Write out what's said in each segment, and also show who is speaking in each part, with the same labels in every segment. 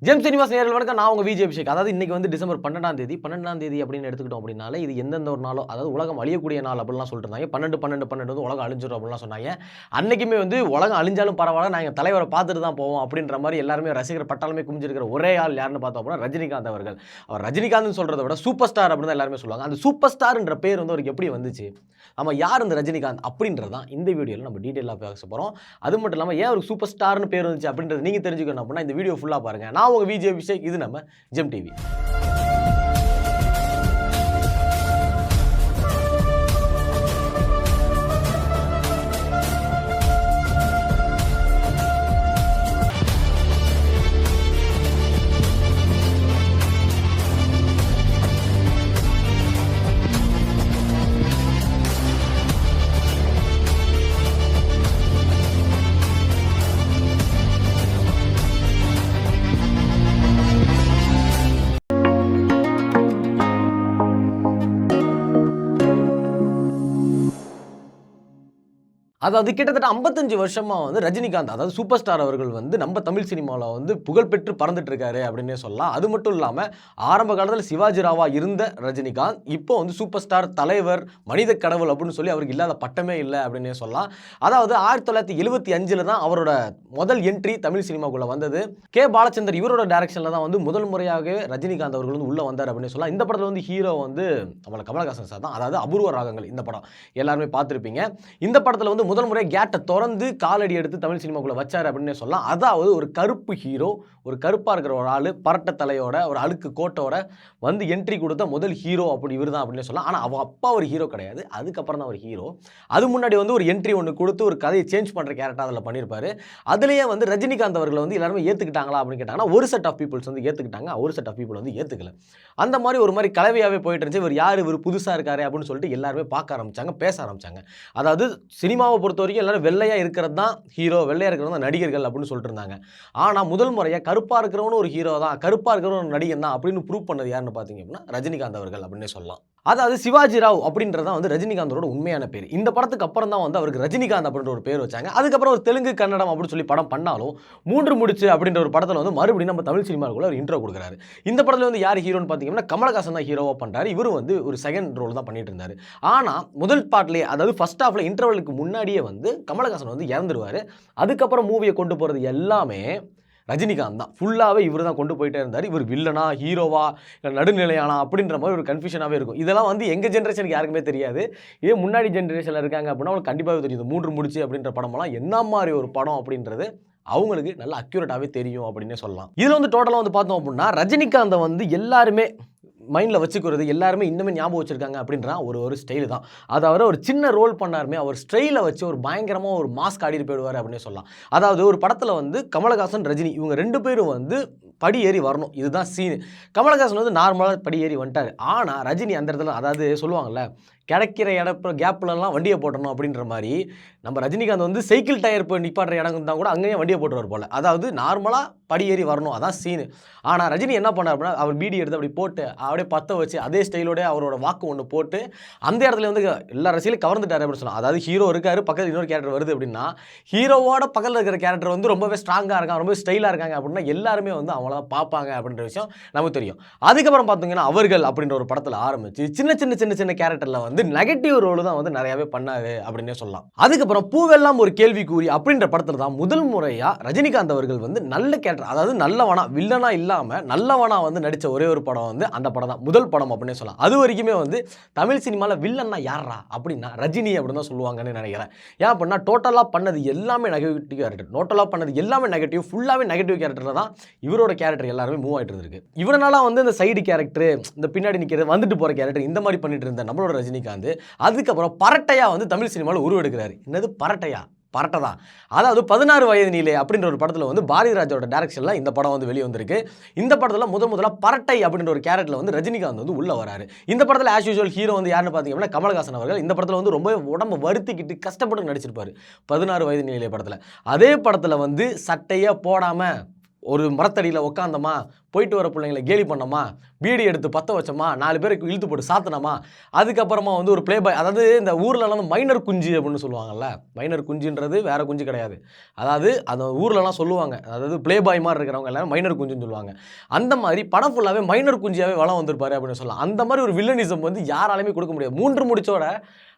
Speaker 1: GeM cinemas நேயர்கள் வணக்கம். நான் உங்க விஜய் அபிஷேக். அதாவது இன்னைக்கு வந்து டிசம்பர் 12ஆம் தேதி அப்படின்னு எடுத்துக்கிட்டோம் அப்படின்னாலே இது எந்தெந்த ஒரு நாளோ, அதாவது உலகம் அழியக்கூடிய நாள் அப்படிலாம் சொல்லிட்டு இருந்தாங்க. 12 வந்து உலகம் அழிஞ்சிடும் அப்படிலாம் சொன்னாங்க. அன்னைக்குமே வந்து உலகம் அழிஞ்சாலும் பரவாயில்ல, நாங்க தலைவரை பார்த்துட்டு தான் போவோம் அப்படின்ற மாதிரி எல்லாருமே ரசிகர் பட்டாளமே குமிஞ்சிருக்கிற ஒரே ஆள் யாருன்னு பார்த்தோம் அப்படின்னா ரஜினிகாந்த் அவர்கள். அவர் ரஜினிகாந்த் சொல்றதை விட சூப்பர் ஸ்டார் அப்படின்னு தான் எல்லாருமே சொல்லுவாங்க. அந்த சூப்பர் ஸ்டார்ன்ற பேர் வந்து அவருக்கு எப்படி வந்துச்சு, ஆமா யார் இந்த ரஜினிகாந்த் அப்படின்றதான் இந்த வீடியோவில் நம்ம டீட்டெயிலாக பேச போகிறோம். அது மட்டும் இல்லாமல் ஏன் ஒரு சூப்பர் ஸ்டார்னு பேர் வந்துச்சு அப்படின்றது நீங்கள் தெரிஞ்சுக்கணும் அப்படின்னா இந்த வீடியோ ஃபுல்லாக பாருங்கள். நான் உங்கள் விஜய் அபிஷேக், இது நம்ம ஜெம் டிவி. அதாவது கிட்டத்தட்ட 55 வருஷமா வந்து ரஜினிகாந்த், அதாவது சூப்பர் ஸ்டார் அவர்கள் வந்து நம்ம தமிழ் சினிமாவில் வந்து புகழ்பெற்று பறந்துட்டு இருக்காரு அப்படின்னே சொல்லலாம். அது மட்டும் இல்லாமல் ஆரம்ப காலத்தில் சிவாஜி ராவா இருந்த ரஜினிகாந்த் இப்போ வந்து சூப்பர் ஸ்டார், தலைவர், மனித கடவுள் அப்படின்னு சொல்லி அவருக்கு இல்லாத பட்டமே இல்லை அப்படின்னே சொல்லலாம். அதாவது 1975 தான் அவரோட முதல் என்ட்ரி தமிழ் சினிமாக்குள்ள வந்தது. கே பாலச்சந்தர் இவரோட டைரக்ஷனில் தான் வந்து முதல் முறையாக ரஜினிகாந்த் அவர்கள் வந்து உள்ளே வந்தார் அப்படின்னு சொல்லலாம். இந்த படத்தில் வந்து ஹீரோ வந்து நம்மள கமலஹாசன் சார் தான். அதாவது அபூர்வ ராகங்கள் இந்த படம் எல்லாருமே பார்த்துருப்பீங்க. இந்த படத்தில் வந்து முதல் முறை கேட்டை திறந்து காலடி எடுத்து தமிழ் சினிமாக்குள்ள வச்சார் அப்படின்னு சொல்லலாம். அதாவது ஒரு கருப்பு ஹீரோ, ஒரு கருப்பா இருக்கிற ஒரு ஆளு, பரட்ட தலையோட, ஒரு அழுக்கு கோட்டோட வந்து என்ட்ரி கொடுத்த முதல் ஹீரோ அப்படி இவர் தான் அப்படின்னு சொல்லலாம். ஆனால் அவ அப்பா ஒரு ஹீரோ கிடையாது, அதுக்கப்புறம் தான் ஒரு ஹீரோ. அது முன்னாடி வந்து ஒரு என்ட்ரி ஒன்று கொடுத்து ஒரு கதையை சேஞ்ச் பண்ணுற கேரக்டர் அதில் பண்ணியிருப்பாரு. அதுலேயே வந்து ரஜினிகாந்த் அவர்களை வந்து எல்லாருமே ஏற்றுக்கிட்டாங்களா அப்படின்னு கேட்டாங்கன்னா ஒரு செட் ஆஃப் பீப்புள்ஸ் வந்து ஏற்றுக்கிட்டாங்க, ஒரு செட் ஆஃப் பீப்புள் வந்து ஏற்றுக்கல. அந்த மாதிரி ஒரு மாதிரி கலவையாகவே போயிட்டு இருந்துச்சு. இவர் யார், இவர் புதுசாக இருக்காரு அப்படின்னு சொல்லிட்டு எல்லாருமே பார்க்க ஆரம்பிச்சாங்க, பேச ஆரம்பிச்சாங்க. அதாவது சினிமாவை பொறுத்த வரைக்கும் எல்லாரும் வெள்ளையாக இருக்கிறது தான் ஹீரோ, வெள்ளையாக இருக்கிறது தான் நடிகர்கள் அப்படின்னு சொல்லிட்டு இருந்தாங்க. ஆனால் முதல் முறையாக கருப்பாக இருக்கிறவனும் ஒரு ஹீரோ தான், கருப்பாக இருக்கிறவன் ஒரு நடிகன் தான் அப்படின்னு ப்ரூவ் பண்ணது யாருன்னு பார்த்தீங்க அப்படின்னா ரஜினிகாந்த் அவர்கள் அப்படின்னே சொல்லலாம். அதாவது சிவாஜி ராவ் அப்படின்றது தான் வந்து ரஜினிகாந்தோட உண்மையான பேர். இந்த படத்துக்கு அப்புறம் தான் வந்து அவருக்கு ரஜினிகாந்த் அப்படின்ற ஒரு பேர் வச்சாங்க. அதுக்கப்புறம் ஒரு தெலுங்கு, கன்னடம் அப்படின்னு சொல்லி படம் பண்ணாலும் 3 முடிச்சு அப்படின்ற ஒரு படத்தில் வந்து மறுபடியும் நம்ம தமிழ் சினிமாவுக்குள்ள ஒரு இன்ட்ரோ கொடுக்குறாரு. இந்த படத்தில் வந்து யார் ஹீரோன்னு பார்த்தீங்கன்னா கமலஹாசன் தான் ஹீரோவாக பண்ணுறாரு. இவரும் வந்து ஒரு செகண்ட் ரோல் தான் பண்ணிட்டு இருந்தார். ஆனால் முதல் பார்ட்லேயே, அதாவது ஃபர்ஸ்ட் ஹாஃப்ல இன்டர்வலுக்கு முன்னாடியே வந்து கமலஹாசன் வந்து இறந்துருவார். அதுக்கப்புறம் மூவியை கொண்டு போகிறது எல்லாமே ரஜினிகாந்த் தான். ஃபுல்லாகவே இவர் தான் கொண்டு போயிட்டே இருந்தார். இவர் வில்லனா, ஹீரோவா, இல்லை நடுநிலையானா அப்படின்ற மாதிரி ஒரு கன்ஃபியூஷனாகவே இருக்கும். இதெல்லாம் வந்து எங்கள் ஜென்ரேஷனுக்கு யாருக்குமே தெரியாது. இதே முன்னாடி ஜென்ரேஷனில் இருக்காங்க அப்படின்னா அவங்களுக்கு கண்டிப்பாகவே தெரியும். 3 முடிச்சு அப்படின்ற படமெல்லாம் என்ன மாதிரி ஒரு படம் அப்படின்றது அவங்களுக்கு நல்லா அக்யூரேட்டாகவே தெரியும் அப்படின்னே சொல்லலாம். இதில் வந்து டோட்டலாக வந்து பார்த்தோம் அப்படின்னா ரஜினிகாந்தை வந்து எல்லாருமே மைண்டில் வச்சுக்கிறது, எல்லாருமே இன்னுமே ஞாபகம் வச்சுருக்காங்க அப்படின்றா ஒரு ஸ்டைல் தான். அதாவது ஒரு சின்ன ரோல் பண்ணாருமே அவர் ஸ்டைலை வச்சு ஒரு பயங்கரமாக ஒரு மாஸ்க் ஆடிட்டு போயிடுவார் அப்படின்னு சொல்லலாம். அதாவது ஒரு படத்தில் வந்து கமலஹாசன், ரஜினி இவங்க 2 பேரும் வந்து படி ஏறி வரணும், இதுதான் சீனு. கமலஹாசன் வந்து நார்மலாக படி ஏறி வந்துட்டார். ஆனால் ரஜினி அந்த இடத்துல, அதாவது சொல்லுவாங்கள்ல கிடைக்கிற கேப்லலாம் வண்டியை போட்டணும் அப்படின்ற மாதிரி, நம்ம ரஜினிகாந்த் வந்து சைக்கிள் டயர் போய் நிப்பாட்டுற இடம் தான் கூட அங்கேயே வண்டியை போட்டுருவார் போல். அதாவது நார்மலாக படி ஏறி வரணும், அதான் சீனு. ஆனால் ரஜினி என்ன பண்ணார் அப்படின்னா அவர் பீடி எடுத்து அப்படி போட்டு அப்படியே பற்ற வச்சு அதே ஸ்டைலோட அவரோட வாக்கு ஒன்று போட்டு அந்த இடத்துல வந்து எல்லா ரசிகளையும் கவர்ந்துட்டார் அப்படின்னு சொல்லலாம். அதாவது ஹீரோ இருக்காரு, பக்கத்தில் இன்னொரு கேரக்டர் வருது அப்படின்னா ஹீரோவோட பக்கத்தில் இருக்கிற கேரக்டர் வந்து ரொம்பவே ஸ்ட்ராங்காக இருக்காங்க, ரொம்ப ஸ்டைலாக இருக்காங்க அப்படின்னா எல்லாருமே வந்து அவங்கள தான் பார்ப்பாங்க அப்படின்ற விஷயம் நமக்கு தெரியும். அதுக்கப்புறம் பார்த்தீங்கன்னா அவர்கள் அப்படின்ற ஒரு படத்தில் ஆரம்பிச்சு சின்ன கேரக்டரில் வந்து நெகட்டிவ் ரோல் தான் வந்து நிறையவே பண்ணாரு அப்படின்னே சொல்லலாம். அதுக்கப்புறம் பூவெல்லாம் ஒரு கேள்விக்குறி அப்படின்ற படத்தில் தான் முதல் முறையா ரஜினிகாந்த் அவர்கள் வந்து நல்ல கேரக்டர், அதாவது நல்லவனா, வில்லனா இல்லாம நல்லவனா வந்து நடிச்ச ஒரே ஒரு படம் வந்து அந்த படம் தான், முதல் படம் அப்படின்னே சொல்லலாம். அது வரைக்குமே வந்து தமிழ் சினிமாவில் வில்லன்னா யாரா அப்படின்னா ரஜினி அப்படின்னு தான் சொல்லுவாங்கன்னு நினைக்கிறேன். ஏன் அப்படின்னா டோட்டலாக பண்ணது எல்லாமே நெகட்டிவ் கேரக்டர், ஃபுல்லாகவே நெகட்டிவ் கேரக்டரில் தான் இவரோட கேரக்டர் எல்லாருமே மூவ் ஆகிட்டு இருக்கு. இவனால வந்து இந்த சைடு கேரக்டர், இந்த பின்னாடி நிற்கிறது, வந்துட்டு போகிற கேரக்டர், இந்த மாதிரி பண்ணிட்டு இருந்த நம்மளோட ரஜினிகாந்த் அதுக்கப்புறம் பரட்டையா வந்து தமிழ் சினிமாவில் உருவெடுக்கிறாரு. என்னது பரட்டையா? பரட்டை தான். அதாவது 16 வயது நிலை அப்படின்ற ஒரு படத்தில் வந்து பாரதிராஜோட டைரக்ஷனில் இந்த படம் வந்து வெளியே வந்திருக்கு. இந்த படத்தில் முதல்ல பரட்டை அப்படின்ற ஒரு கேரக்டரில் வந்து ரஜினிகாந்த் வந்து உள்ள வராரு. இந்த படத்தில் ஆஸ் யூஷுவல் ஹீரோ வந்து யாருன்னு பார்த்தீங்கன்னா கமலஹாசன் அவர்கள். இந்த படத்தில் வந்து ரொம்ப உடம்பு வருத்திக்கிட்டு கஷ்டப்பட்டு நடிச்சிருப்பாரு 16 வயது நிலை படத்தில். அதே படத்தில் வந்து சட்டையே போடாமல் ஒரு மரத்தடியில் உட்காந்தோமா, போயிட்டு வர பிள்ளைங்களை கேலி பண்ணோமா, பீடி எடுத்து பற்ற வச்சோமா, 4 பேருக்கு இழுத்து போட்டு சாத்தினோமா, அதுக்கப்புறமா வந்து ஒரு ப்ளே பாய், அதாவது இந்த ஊர்லலாம் வந்து மைனர் குஞ்சு அப்படின்னு சொல்லுவாங்கல்ல, மைனர் குஞ்சுன்றது வேற குஞ்சு கிடையாது. அதாவது அந்த ஊர்லலாம் சொல்லுவாங்க, அதாவது ப்ளே பாய் மாதிரி இருக்கிறவங்க எல்லாரும் மைனர் குஞ்சுன்னு சொல்லுவாங்க. அந்த மாதிரி படம் ஃபுல்லாகவே மைனர் குஞ்சியாகவே வளம் வந்திருப்பாரு அப்படின்னு சொல்லலாம். அந்த மாதிரி ஒரு வில்லனிசம் வந்து யாராலையுமே கொடுக்க முடியாது. 3 முடிச்சோட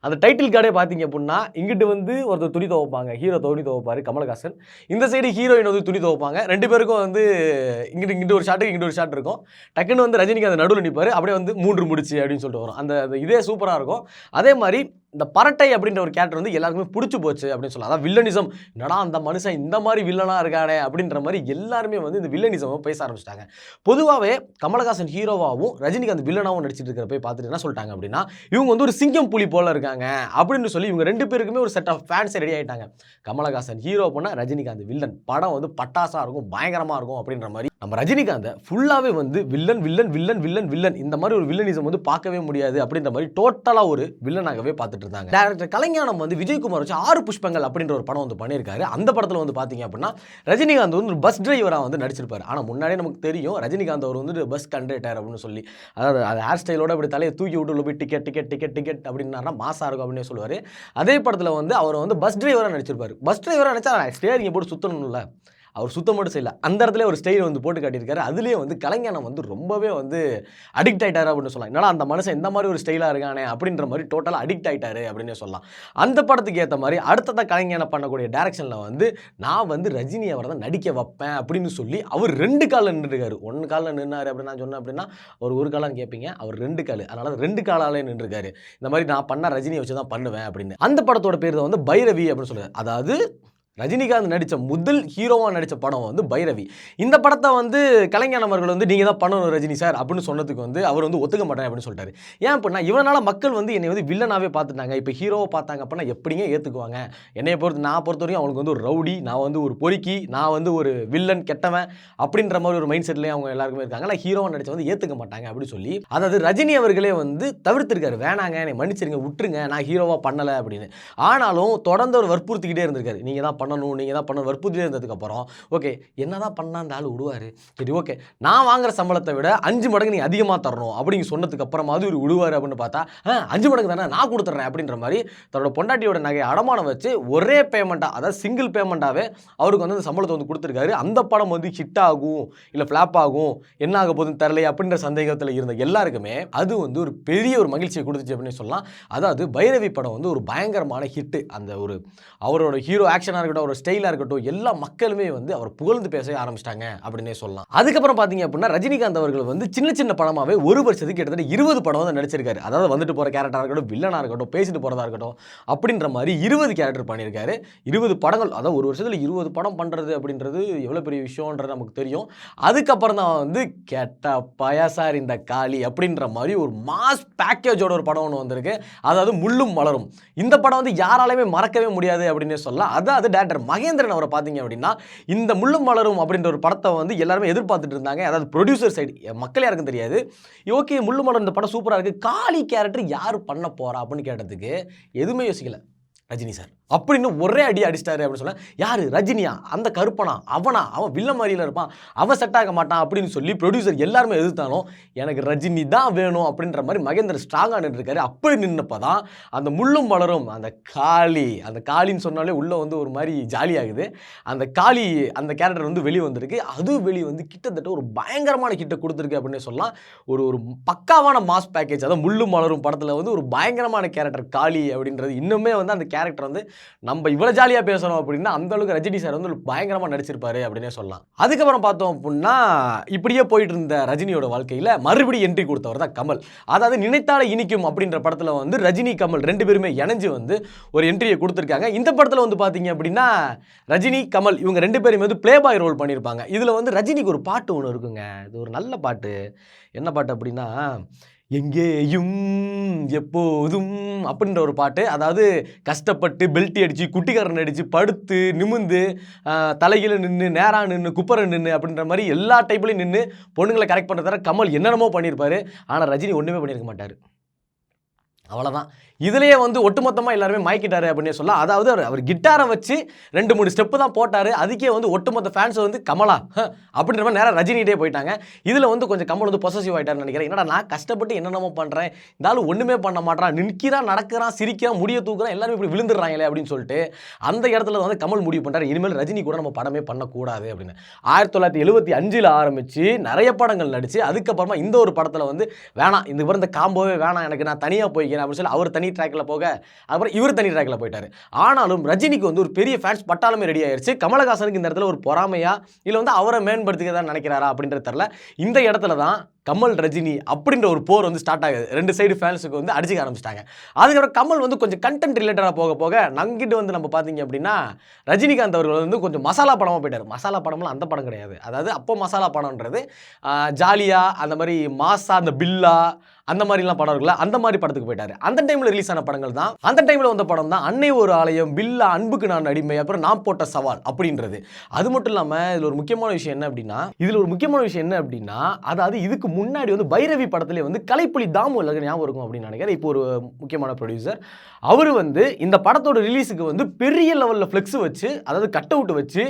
Speaker 1: அந்த டைட்டில் கார்டே பார்த்தீங்க அப்படின்னா, இங்கிட்டு வந்து ஒருத்தர் துணி துவைப்பாங்க, ஹீரோ துணி துவைப்பாரு கமலஹாசன். இந்த சைடு ஹீரோயின் வந்து துணி துவைப்பாங்க. 2 பேருக்கும் வந்து இங்கிட்டு இங்கிட்டு ஒரு ஷாட், இங்கிட்டு ஒரு ஷாட் இருக்கும். டக்குன்னு வந்து ரஜினிகாந்த் நடுவுல நிப்பாரு. அப்படியே வந்து 3 முடிச்சு அப்படின்னு சொல்லிட்டு வரும். அந்த அந்த இதே சூப்பரா இருக்கும். அதே மாரி இந்த பரட்டை அப்படின்ற ஒரு கேரக்டர் வந்து எல்லாருக்குமே புடிச்சு போச்சு அப்படின்னு சொல்லலாம். அதான் வில்லனிசம். என்னடா அந்த மனுஷன் இந்த மாரி வில்லனா இருக்கானே அப்படின்ற மாரி எல்லாருமே வந்து இந்த வில்லனிசம் பேச ஆரம்பிச்சுட்டாங்க. பொதுவாவே கமலஹாசன் ஹீரோவாவும், ரஜினிகாந்த் வில்லனாவும் நடிச்சிட்டு இருக்கிறப்ப பார்த்துட்டு என்ன சொல்லிட்டாங்க அப்படின்னா, இவங்க வந்து ஒரு சிங்கம் புலி போல இருக்காங்க அப்படின்னு சொல்லி இவங்க 2 பேருக்குமே ஒரு செட் ஆஃப் ஃபேன்ஸ் ரெடி ஆயிட்டாங்க. கமலஹாசன் ஹீரோ பண்ணா, ரஜினிகாந்த் வில்லன். படம் வந்து பட்டாசா இருக்கும், பயங்கரமா இருக்கும் அப்படின்ற மாரி. நம்ம ரஜினிகாந்த ஃபுல்லாவே வந்து villain villain villain villain villain இந்த மாதிரி ஒரு வில்லனிசம் வந்து பார்க்கவே முடியாது அப்படின்ற மாதிரி டோட்டலா ஒரு வில்லனாகவே பார்த்துட்டு இருந்தாங்க. டைரக்டர் கலைஞானம் வந்து விஜயகுமார் வச்சு 6 புஷ்பங்கள் அப்படின்ற ஒரு படம் வந்து பண்ணியிருக்காரு. அந்த படத்துல வந்து பாத்தீங்க அப்படின்னா ரஜினிகாந்த் வந்து ஒரு பஸ் டிரைவரா வந்து நடிச்சிருப்பாரு. ஆனா முன்னாடியே நமக்கு தெரியும் ரஜினிகாந்த் அவர் வந்து பஸ் கண்டக்டர் அப்படின்னு சொல்லி, அதாவது அது ஹேர் ஸ்டைலோட அப்படி தலையை தூக்கி விட்டு உள்ள போய் டிக்கெட் டிக்கெட் டிக்கெட் டிக்கெட் அப்படின்னா மாசா இருக்கும் அப்படின்னு சொல்லுவாரு. அதே படத்துல வந்து அவர் வந்து பஸ் டிரைவரா நடிச்சிருப்பாரு. பஸ் டிரைவரா நினைச்சா ஸ்டேரிங் போட்டு சுத்தணும்ல, அவர் சுத்தம் மட்டும் செய்யல, அந்த இடத்துல ஒரு ஸ்டைல் வந்து போட்டு காட்டியிருக்காரு. அதுலேயே வந்து கலைஞானம் வந்து ரொம்பவே வந்து அடிக்ட் ஆயிட்டாரு அப்படின்னு சொல்லலாம். என்னடா அந்த மனுஷன் இந்த மாதிரி ஒரு ஸ்டைலாக இருக்கானே அப்படின்ற மாதிரி டோட்டலாக அடிக்ட் ஆயிட்டாரு அப்படின்னு சொல்லலாம். அந்த படத்துக்கு ஏற்ற மாதிரி அடுத்ததாக கலைஞானம் பண்ணக்கூடிய டேரக்ஷனில் வந்து நான் வந்து ரஜினி அவரை தான் நடிக்க வைப்பேன் அப்படின்னு சொல்லி அவர் 2 காலில் நின்றுருக்காரு. 1 காலில் நின்னாரு அப்படின்னு நான் சொன்னேன் அப்படின்னா ஒரு காலான்னு கேட்பீங்க, அவர் 2 கால், அதனால 2 காலாலே நின்றுருக்காரு. இந்த மாதிரி நான் பண்ண ரஜினியை வச்சு தான் பண்ணுவேன் அப்படின்னு. அந்த படத்தோட பேர் தான் வந்து பைரவி அப்படின்னு சொல்லுவார். அதாவது ரஜினிகாந்த் நடித்த முதல் ஹீரோவாக நடித்த படம் வந்து பைரவி. இந்த படத்தை வந்து கலைஞானம் அவர்கள் வந்து நீங்கள் தான் பண்ணணும் ரஜினி சார் அப்படின்னு சொன்னதுக்கு வந்து அவர் வந்து ஒத்துக்க மாட்டேன் அப்படின்னு சொல்லிட்டாரு. ஏன் அப்படின்னா இவனால மக்கள் வந்து என்னை வந்து வில்லனாகவே பார்த்துட்டாங்க, இப்போ ஹீரோவை பார்த்தாங்க அப்படின்னா எப்படிங்க ஏற்றுக்குவாங்க? என்னைய நான் பொறுத்த வரைக்கும் அவனுக்கு வந்து ஒரு ரவுடி, நான் வந்து ஒரு பொறுக்கி, நான் வந்து ஒரு வில்லன் கெட்டவன் அப்படின்ற மாதிரி ஒரு மைண்ட் செட்லேயே அவங்க எல்லாருக்குமே இருக்காங்க. ஆனால் ஹீரோவை நடிச்ச வந்து ஏற்றுக்க மாட்டாங்க அப்படின்னு சொல்லி, அதாவது ரஜினி அவர்களே வந்து தவிர்த்திருக்காரு. வேணாங்க, என்னை மன்னிச்சிருங்க, விட்டுருங்க, நான் ஹீரோவாக பண்ணலை அப்படின்னு. ஆனாலும் தொடர்ந்து அவர் வற்புறுத்திக்கிட்டே இருந்திருக்காரு. நீங்கள் தான் பண்ணணும், நீங்கள் தான் பண்ணணும் வற்புறுத்திட்டே இருந்ததுக்கப்புறம் ஓகே என்னதான் பண்ணால் அந்த ஆள் விடுவார், சரி ஓகே நான் வாங்குற சம்பளத்தை விட 5 மடங்கு நீங்கள் அதிகமாக தரணும் அப்படின்னு சொன்னதுக்கு அப்புறமாவது இவர் விடுவார் அப்படின்னு பார்த்தா 5 மடங்கு தானே நான் கொடுத்துட்றேன் அப்படின்ற மாதிரி தன்னோட பொண்டாட்டியோட நகையை அடமானம் வச்சு ஒரே பேமெண்ட்டாக, அதாவது சிங்கிள் பேமெண்ட்டாகவே அவருக்கு வந்து அந்த சம்பளத்தை வந்து கொடுத்துருக்காரு. அந்த படம் வந்து ஹிட் ஆகும் இல்லை ஃப்ளாப் ஆகும், என்ன ஆக போகுதுன்னு தெரியல அப்படின்ற சந்தேகத்தில் இருந்த எல்லாருக்குமே அது வந்து ஒரு பெரிய ஒரு மகிழ்ச்சியை கொடுத்துச்சு அப்படின்னு சொல்லலாம். அதாவது பைரவி படம் வந்து ஒரு பயங்கரமான ஹிட்டு. அந்த ஒரு அவரோட ஹீரோ ஆக்ஷனாக இருக்கட்டும், ஒரு ஸ்டைலாக இருக்கட்டும், எல்லா மக்களுமே வந்து அவர் புகழ்ந்து பேச ஆரம்பிச்சிட்டாங்க அப்படின்னே சொல்லலாம். அதுக்கப்புறம் பார்த்தீங்க அப்படின்னா ரஜினிகாந்த் அவர்கள் வந்து சின்ன சின்ன படமாகவே ஒரு வருஷத்துக்கு கிட்டத்தட்ட 20 படம் வந்து நடிச்சிருக்காரு. அதாவது வந்துட்டு போகிற கேரக்டராக இருக்கட்டும், வில்லனாக இருக்கட்டும், பேசிட்டு போகிறதா இருக்கட்டும் அப்படின்ற மாதிரி 20 கேரக்டர் பண்ணியிருக்காரு. 20 படங்கள், அதாவது ஒரு வருஷத்தில் 20 படம் பண்ணுறது அப்படின்றது எவ்வளோ பெரிய விஷயம்ன்றது நமக்கு தெரியும். அதுக்கப்புறம் தான் வந்து கெட்ட பயசார் இந்த காளி அப்படின்ற மாதிரி ஒரு மாஸ் பேக்கேஜோட ஒரு படம் ஒன்று வந்திருக்கு. அதாவது முள்ளும் மலரும். இந்த படம் வந்து யாராலையுமே மறக்கவே முடியாது அப்படின்னே சொல்லலாம். அதாவது டேரக்டர் மகேந்திரன் அவரை பார்த்தீங்க அப்படின்னா இந்த முள்ளும் மலரும் அப்படின்ற ஒரு படத்தை வந்து எல்லாருமே எதிர்பார்த்துட்டு இருந்தாங்க. அதாவது ப்ரொடியூசர் சைடு மக்கள் யாருக்கும் தெரியாது. ஓகே முள்ளும் மலரும் இந்த படம் சூப்பராக இருக்குது, காளி கேரக்டர் யார் பண்ண போறா அப்படின்னு கேட்டதுக்கு எதுவுமே யோசிக்கல, ரஜினி சார் அப்படின்னு ஒரே அடி அடிச்சிட்டாரு அப்படின்னு சொல்ல. யாரு? ரஜினியா? அந்த கருப்பனா? அவனா? அவன் வில்ல மாதிரியில் இருப்பான், அவன் செட் ஆக மாட்டான் அப்படின்னு சொல்லி ப்ரொடியூசர் எல்லாருமே எதிர்த்தாலும் எனக்கு ரஜினி தான் வேணும் அப்படின்ற மாதிரி மகேந்திரன் ஸ்ட்ராங்காக நின்றுருக்காரு. அப்படி நின்னப்போ தான் அந்த முள்ளும் மலரும் அந்த காளின்னு சொன்னாலே உள்ளே வந்து ஒரு மாதிரி ஜாலியாகுது. அந்த காளி அந்த கேரக்டர் வந்து வெளியே வந்திருக்கு. அதுவும் வெளியே வந்து கிட்டத்தட்ட ஒரு பயங்கரமான கிட்ட கொடுத்துருக்கு அப்படின்னு சொல்லலாம். ஒரு பக்காவான மாஸ் பேக்கேஜ். அதாவது முள்ளும் மலரும் படத்தில் வந்து ஒரு பயங்கரமான கேரக்டர் காளி அப்படின்றது இன்னுமே வந்து அந்த கேரக்டர் வந்து நம்ம இவ்வளவு ஜாலியா பேசணும் அப்படின்னா அந்த அளவுக்கு ரஜினி சார் வந்து பயங்கரமா நடிச்சிருப்பாரு அப்படின்னே சொல்லலாம். அதுக்கப்புறம் பார்த்தோம் அப்படின்னா இப்படியே போயிட்டு இருந்த ரஜினியோட வாழ்க்கையில மறுபடியும் என்ட்ரி கொடுத்தவர் தான் கமல். அதாவது நினைத்தாலே இனிக்கும் அப்படின்ற படத்துல வந்து ரஜினி கமல் 2 பேருமே இணைஞ்சு வந்து ஒரு என்ட்ரியை கொடுத்துருக்காங்க. இந்த படத்துல வந்து பாத்தீங்க அப்படின்னா ரஜினி கமல் இவங்க 2 பேரும் வந்து பிளே பாய் ரோல் பண்ணியிருப்பாங்க. இதுல வந்து ரஜினிக்கு ஒரு பாட்டு ஒன்று இருக்குங்க, இது ஒரு நல்ல பாட்டு. என்ன பாட்டு அப்படின்னா எங்கேயும் எப்போதும் அப்படின்ற ஒரு பாட்டு. அதாவது கஷ்டப்பட்டு பெல்ட்டி அடித்து குட்டிக்காரன் அடித்து படுத்து நிமிந்து தலையில் நின்று நேராக நின்று குப்பரை நின்று அப்படின்ற மாதிரி எல்லா டைப்லையும் நின்று பொண்ணுங்களை கரெக்ட் பண்ணுறத கமல் என்னென்னமோ பண்ணியிருப்பார். ஆனால் ரஜினி ஒன்றுமே பண்ணியிருக்க மாட்டார். அவ்வளோதான். இதுலயே வந்து ஒட்டுமொத்தமா எல்லாருமே மயக்கிட்டாரு அப்படின்னே சொல்லலாம். அதாவது அவர் கிட்டாரை வச்சு 2, 3 ஸ்டெப்பு தான் போட்டாரு. அதுக்கே வந்து ஒட்டுமொத்த ஃபேன்ஸ் வந்து கமலா அப்படின்ற மாதிரி நேரா ரஜினிகிட்டே போயிட்டாங்க. இதுல வந்து கொஞ்சம் கமல் வந்து பொசசிவ் ஆயிட்டாருன்னு நினைக்கிறேன். என்னடா நான் கஷ்டப்பட்டு என்னென்னமோ பண்றேன், இந்த ஆளு ஒண்ணுமே பண்ண மாட்றான், நிற்கிறான், நடக்கிறான், சிரிக்கிறான், முடிய தூக்குறான், எல்லாரும் இப்படி விழுந்துடுறாங்களே அப்படின்னு சொல்லிட்டு அந்த இடத்துல வந்து கமல் முடிவு பண்றாரு, இனிமேல் ரஜினி கூட நம்ம படமே பண்ணக்கூடாது அப்படின்னு. 1975ல் ஆரம்பிச்சு நிறைய படங்கள் நடிச்சு அதுக்கப்புறமா இந்த ஒரு படத்துல வந்து வேணாம், இந்த காம்போவே வேணாம், எனக்கு நான் தனியா போய்க்கிறேன் அப்படின்னு சொல்லி அவர் தனி ட்ராக்ல போக, அப்புறம் இவர் தனி ட்ராக்ல போயிட்டாரு. ஆனாலும் ரஜினிக்கு வந்து ஒரு பெரிய ஃபேன்ஸ் பட்டாளமே ரெடி ஆயிருச்சு. கமலஹாசனுக்கு இந்த இடத்துல ஒரு பொறாமையா இல்ல வந்து அவரை மேம்படுத்திக்கிறதா நினைக்கிறாரா அப்படின்றது தெரியல. இந்த இடத்துல தான் கமல் ரஜினி அப்படின்ற ஒரு போர் வந்து ஸ்டார்ட் ஆகுது. 2 சைடு ஃபேன்ஸுக்கு வந்து அடிச்சுக்க ஆரம்பிச்சிட்டாங்க. அதுக்கப்புறம் கமல் வந்து கொஞ்சம் கண்டென்ட் ரிலேட்டடாக போக போக நங்கிட்டு வந்து நம்ம பார்த்தீங்க அப்படின்னா ரஜினிகாந்த் அவர்கள் வந்து கொஞ்சம் மசாலா படமாக போயிட்டார். மசாலா படம்லாம் அந்த படம் கிடையாது. அதாவது அப்போ மசாலா படம்ன்றது ஜாலியா அந்த மாதிரி மாசா அந்த பில்லா அந்த மாதிரிலாம் படம் இருக்குல்ல, அந்த மாதிரி படத்துக்கு போயிட்டாரு. அந்த டைமில் ரிலீஸ் ஆன படங்கள் தான், அந்த டைமில் வந்த படம் தான் அன்னை ஒரு ஆலயம், பில்லா, அன்புக்கு நான் அடிமை, அப்புறம் நான் போட்ட சவால் அப்படின்றது. அது மட்டும் இல்லாமல் இதில் ஒரு முக்கியமான விஷயம் என்ன அப்படின்னா அதாவது இதுக்கு முன்னாடி வந்து பைரவி படத்திலே வந்து கலைப்புலி தாமு எல்லாருக்கும் ஞாபகம் இருக்கும் அப்படின்னு நினைக்கிறேன். இப்போ ஒரு முக்கியமான ப்ரொடியூசர் அவர் வந்து இந்த படத்தோட ரிலீஸுக்கு வந்து பெரிய லெவலில் ஃப்ளெக்ஸ் வச்சு, அதாவது கட் அவுட் வச்சு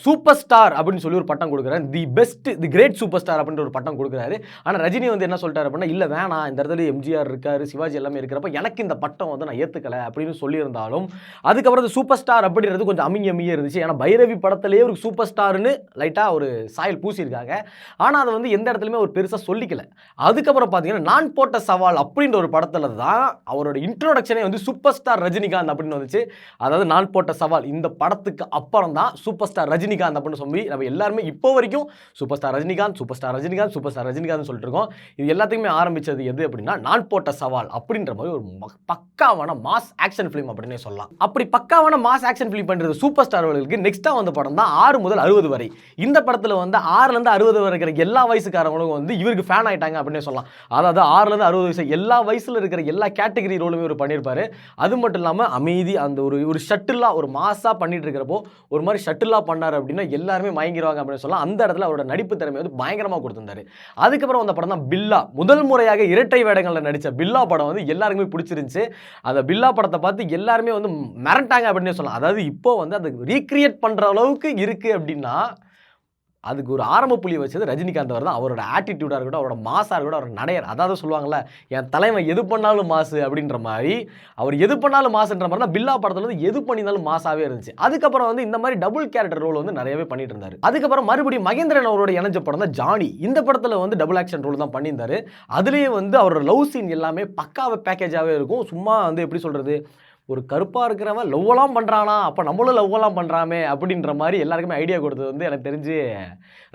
Speaker 1: சூப்பர் ஸ்டார் அப்படின்னு சொல்லி ஒரு பட்டம் கொடுக்குறாரு. The best, the great super star அப்படின்ற ஒரு பட்டம் கொடுக்குறாரு. ஆனால் ரஜினி வந்து என்ன சொல்லிட்டாரு அப்படின்னா, இல்லை வேணாம், இந்த இடத்துல எம்ஜிஆர் இருக்காரு, சிவாஜி எல்லாமே இருக்கிறப்ப எனக்கு இந்த பட்டம் வந்து நான் ஏற்றுக்கலை அப்படின்னு சொல்லியிருந்தாலும் அதுக்கப்புறம் அந்த சூப்பர் ஸ்டார் அப்படின்றது கொஞ்சம் அம்மியே இருந்துச்சு. ஏன்னா பைரவி படத்திலேயே ஒரு சூப்பர் ஸ்டார்னு லைட்டாக ஒரு சாயல் பூசியிருக்காங்க. ஆனால் அதை வந்து எந்த இடத்துலையுமே ஒரு பெருசாக சொல்லிக்கல. அதுக்கப்புறம் பார்த்தீங்கன்னா நான் போட்ட சவால் அப்படின்ற ஒரு படத்தில் தான் அவரோட இன்ட்ரோடக்ஷனே வந்து சூப்பர் ஸ்டார் ரஜினிகாந்த் அப்படின்னு வந்துச்சு. அதாவது நான் போட்ட சவால் இந்த படத்துக்கு அப்புறம் தான் சூப்பர் ஸ்டார் ரஜினிகாந்த் அப்படின்னு சொல்லி நம்ம எல்லாருமே இப்போ வரைக்கும் super star Rajinikanth, super star Rajinikanth, super star Rajinikanth சொல்லிட்டு இருக்கோம். இது எல்லாத்துக்குமே ஆரம்பிச்சது எது அப்படின்னா நான் போட்ட சவால் அப்படின்ற மாதிரி ஒரு பக்காவான மாஸ் ஆக்ஷன் ஃபிலிம் அப்படின்னே சொல்லலாம். அப்படி பக்காவான மாஸ் ஆக்ஷன் ஃபிலிம் பண்றது சூப்பர் ஸ்டார் அவர்களுக்கு நெக்ஸ்டா வந்த படம் தான் 6 முதல் 60 வரை. இந்த படத்துல வந்து 6ல இருந்து 60 வரை இருக்கிற எல்லா வயசுக்காரங்களும் வந்து இவருக்கு ஃபேன் ஆயிட்டாங்க அப்படின்னே சொல்லலாம். அதாவது 6ல இருந்து 60 வயசு எல்லா வயசுல இருக்கிற எல்லா கேட்டகரி ரோலுமே இவர் பண்ணியிருப்பாரு. அது மட்டும் இல்லாம அமைதி அந்த ஒரு ஷட்டிலா ஒரு மாஸா பண்ணிட்டு இருக்கிறப்போ ஒரு மாதிரி ஷட்டிலா பண்ணாரு அப்படின்னா எல்லாருமே மயங்கிடுவாங்க அப்படின்னு சொல்லலாம். அந்த இடத்துல அவரோட நடிப்பு திறமை வந்து பயங்கரமா கொடுத்திருந்தாரு. அதுக்கப்புறம் அந்த படம் தான் பில்லா. முதல் முறையாக இரட்டை வேடங்கள்ல நடிச்ச பில்லா படம் வந்து எல்லாருக்குமே பிடிச்சிருந்துச்சு. அந்த பில்லா படத்தை பார்த்து எல்லாருமே வந்து மிரண்டாங்க அப்படின்னே சொல்லலாம். அதாவது இப்போ வந்து அதை ரீக்ரியேட் பண்ற அளவுக்கு இருக்கு அப்படின்னா அதுக்கு ஒரு ஆரம்ப புள்ளி வச்சது ரஜினிகாந்த் அவர் தான். அவரோட ஆட்டிடியூடாக இருக்கட்டும், அவரோட மாஸாக இருக்கட்டும், அவரோட நடையர், அதாவது சொல்லுவாங்கள்ல என் தலைவன் எது பண்ணாலும் மாசு அப்படின்ற மாதிரி அவர் எது பண்ணாலும் மாசுன்ற மாதிரி தான் பில்லா படத்தில் வந்து எது பண்ணியிருந்தாலும் மாசாவே இருந்துச்சு. அதுக்கப்புறம் வந்து இந்த மாதிரி டபுள் கேரக்டர் ரோல் வந்து நிறையவே பண்ணிட்டு இருந்தார். அதுக்கப்புறம் மறுபடியும் மகேந்திரன் அவரோட இணைஞ்ச படம் தான் ஜானி. இந்த படத்தில் வந்து டபுள் ஆக்ஷன் ரோல் தான் பண்ணியிருந்தாரு. அதுலேயே வந்து அவரோட லவ் சீன் எல்லாமே பக்காவ பேக்கேஜாகவே இருக்கும். சும்மா வந்து எப்படி சொல்கிறது, ஒரு கருப்பாக இருக்கிறவன் லவ்வெல்லாம் பண்ணுறானா, அப்போ நம்மளும் லவ்வெல்லாம் பண்ணுறாமே அப்படின்ற மாதிரி எல்லாருக்குமே ஐடியா கொடுத்தது வந்து எனக்கு தெரிஞ்சு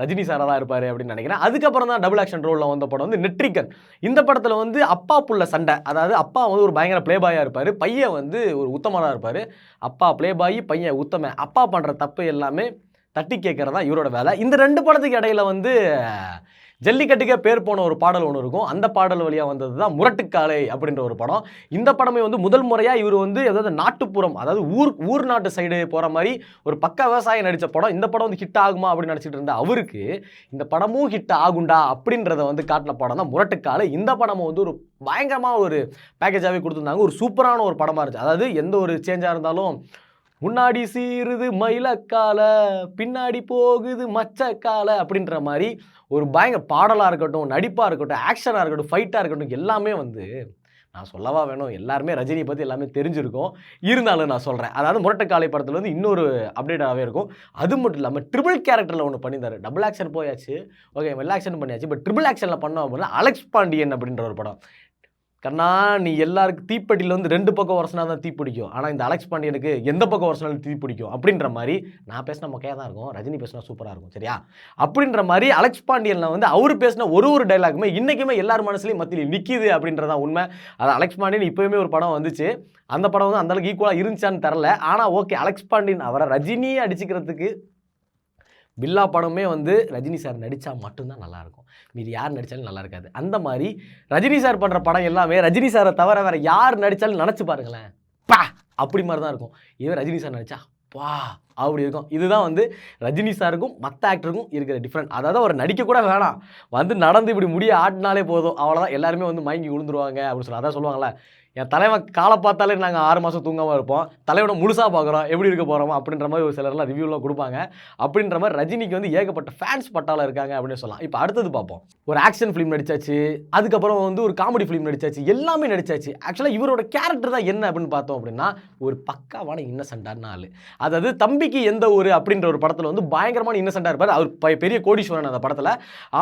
Speaker 1: ரஜினி சாராக தான் இருப்பார் அப்படின்னு நினைக்கிறேன். அதுக்கப்புறம் தான் டபுள் ஆக்ஷன் ரோலில் வந்த படம் வந்து நெட்ரிகன். இந்த படத்தில் வந்து அப்பா புள்ள சண்டை, அதாவது அப்பா வந்து ஒரு பயங்கர பிளே பாயாக இருப்பார், பையன் வந்து ஒரு உத்தமனாக இருப்பார். அப்பா பிளே பாய், பையன் உத்தமன். அப்பா பண்ணுற தப்பு எல்லாமே தட்டி கேட்கறதா இவரோட வேலை. இந்த 2 படத்துக்கு இடையில வந்து ஜல்லிக்கட்டுக்கே பேர் போன ஒரு பாடல் ஒன்று இருக்கும். அந்த பாடல் வழியாக வந்தது தான் முரட்டுக்காலை அப்படின்ற ஒரு படம். இந்த படமே வந்து முதல் முறையாக இவர் வந்து அதாவது நாட்டுப்புறம், அதாவது ஊர் நாட்டு சைடு போகிற மாதிரி ஒரு பக்க விவசாயம் நடித்த படம். இந்த படம் வந்து ஹிட் ஆகுமா அப்படின்னு நினச்சிட்டு இருந்த அவருக்கு இந்த படமும் ஹிட் ஆகுண்டா அப்படின்றத வந்து காட்டின படம் தான் முரட்டுக்காலை. இந்த படமும் வந்து ஒரு பயங்கரமாக ஒரு பேக்கேஜாகவே கொடுத்துருந்தாங்க. ஒரு சூப்பரான ஒரு படமாக இருந்துச்சு. அதாவது எந்த ஒரு சேஞ்சாக இருந்தாலும் முன்னாடி சீருது மயிலக்கால, பின்னாடி போகுது மச்சக்கால அப்படின்ற மாதிரி ஒரு பயங்கர பாடலாக இருக்கட்டும், நடிப்பாக இருக்கட்டும், ஆக்ஷனாக இருக்கட்டும், ஃபைட்டாக இருக்கட்டும், எல்லாமே வந்து நான் சொல்லவா வேணும், எல்லாருமே ரஜினி பற்றி எல்லாமே தெரிஞ்சிருக்கும். இருந்தாலும் நான் சொல்கிறேன், அதாவது முரட்டுக்காலை படத்தில் வந்து இன்னொரு அப்டேட்டாகவே இருக்கும். அது மட்டும் இல்லாமல் ட்ரிபிள் கேரக்டரில் ஒன்று பண்ணியிருந்தாரு. டபுள் ஆக்ஷன் போயாச்சு, ஓகே எல்லா ஆக்ஷன் பண்ணியாச்சு, பட் ட்ரிபிள் ஆக்ஷனில் பண்ணோம் அப்படின்னா அலெக்ஸ் பாண்டியன் அப்படின்ற ஒரு படம். கண்ணா நீ எல்லாருக்கும் தீப்பெட்டியில் வந்து 2 பக்கம் உரசினா தான் தீப்பிடிக்கும், ஆனால் இந்த அலெக்ஸ் பாண்டியனுக்கு எந்த பக்கம் உரசினாலும் தீப்பிடிக்கும் அப்படின்ற மாதிரி நான் பேசினா மொக்கையாக தான் இருக்கும், ரஜினி பேசினா சூப்பராக இருக்கும் சரியா அப்படின்ற மாதிரி அலெக்ஸ் பாண்டியனில் வந்து அவர் பேசின ஒரு டைலாக்குமே இன்றைக்குமே எல்லார் மனசுலையும் மத்தியில் நிற்கிது அப்படின்றதான் உண்மை. அது அலெக்ஸ் பாண்டியன் இப்போயுமே ஒரு படம் வந்துச்சு, அந்த படம் வந்து அந்தளவுக்கு ஈக்குவலாக இருந்துச்சான்னு தெரில. ஆனால் ஓகே, அலெக்ஸ் பாண்டியன் அவரை ரஜினியை அடிச்சுக்கிறதுக்கு பில்லா படமே வந்து ரஜினி சார் நடித்தா மட்டும்தான் நல்லாயிருக்கும், மீது யார் நடித்தாலும் நல்லா இருக்காது. அந்த மாதிரி ரஜினி சார் பண்ணுற படம் எல்லாமே ரஜினி சாரை தவிர வேறு யார் நடித்தாலும் நினச்சி பாருங்களேன், பா அப்படி மாதிரி தான் இருக்கும். இதே ரஜினி சார் நடித்தா பா அப்படி இருக்கும். இதுதான் வந்து ரஜினி சாருக்கும் மற்ற ஆக்டருக்கும் இருக்கிற டிஃப்ரெண்ட். அதாவது அவர் நடிக்க கூட வேணாம், வந்து நடந்து இப்படி முடிய ஆட்டினாலே போதும், அவ்வளோதான் எல்லாருமே வந்து மயங்கி விழுந்துருவாங்க அப்படின்னு சொல்லி அதான் சொல்லுவாங்கள்ல, என் தலைவன் காலை பார்த்தாலே நாங்கள் 6 மாதம் தூங்காமல் இருப்போம், தலைவனை முழுசாக பார்க்குறோம் எப்படி இருக்க போகிறோமா அப்படின்ற மாதிரி ஒரு சிலர்லாம் ரிவ்யூலாம் கொடுப்பாங்க. அப்படின்ற மாதிரி ரஜினிக்கு வந்து ஏகப்பட்ட ஃபேன்ஸ் பட்டாளம் இருக்காங்க அப்படின்னு சொல்லலாம். இப்போ அடுத்தது பார்ப்போம். ஒரு ஆக்ஷன் ஃபிலிம் நடிச்சாச்சு, அதுக்கப்புறம் வந்து ஒரு காமெடி ஃபிலிம் நடிச்சாச்சு, எல்லாமே நடிச்சாச்சு. ஆக்சுவலாக இவரோட கேரக்டர் தான் என்ன அப்படின்னு பார்த்தோம் அப்படின்னா, ஒரு பக்காவான இன்னசென்ட்டான ஆள். அதாவது தம்பிக்கு எந்த ஊர் அப்படின்ற ஒரு படத்தில் வந்து பயங்கரமான இன்னசென்ட்டாக இருப்பார். அவர் பெரிய கோடீஸ்வரன் அந்த படத்தில்.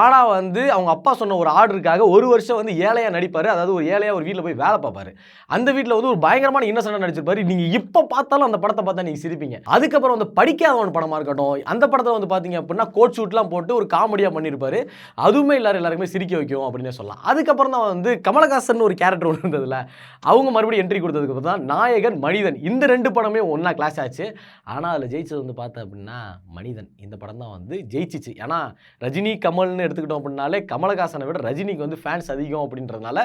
Speaker 1: ஆனால் வந்து அவங்க அப்பா சொன்ன ஒரு ஆர்டருக்காக ஒரு வருஷம் வந்து ஏழையாக நடிப்பார். அதாவது ஒரு ஏழையாக ஒரு வீட்டில் போய் வேலை பார்ப்பார். அந்த வீட்டில் வந்து ஒரு பயங்கரமான இன்னசென்ட்டாக நடிச்சிருப்பாரு. நீங்கள் இப்போ பார்த்தாலும் அந்த படத்தை பார்த்தா நீங்கள் சிரிப்பீங்க. அதுக்கப்புறம் வந்து படிக்காதவன் படமாக இருக்கட்டும், அந்த படத்தை வந்து பார்த்தீங்க அப்படின்னா கோட் ஷூட்லாம் போட்டு ஒரு காமெடியாக பண்ணியிருப்பாரு. அதுவுமே எல்லாருக்குமே சிரிக்க வைக்கும் அப்படின்னு சொல்லலாம். அதுக்கப்புறம் தான் வந்து கமலஹாசன் ஒரு கேரக்டர் ஒன்று இருந்ததில்ல, அவங்க மறுபடியும் என்ட்ரி கொடுத்ததுக்கு தான் நாயகன் மனிதன் இந்த 2 படமே ஒன்றா கிளாஸ் ஆச்சு. ஆனால் அதில் ஜெயிச்சது வந்து பார்த்தேன் அப்படின்னா மனிதன் இந்த படம் தான் வந்து ஜெயிச்சிச்சு. ஏன்னா ரஜினி கமல்னு எடுத்துக்கிட்டோம் அப்படின்னாலே கமலஹாசனை விட ரஜினிக்கு வந்து ஃபேன்ஸ் அதிகம் அப்படின்றதுனால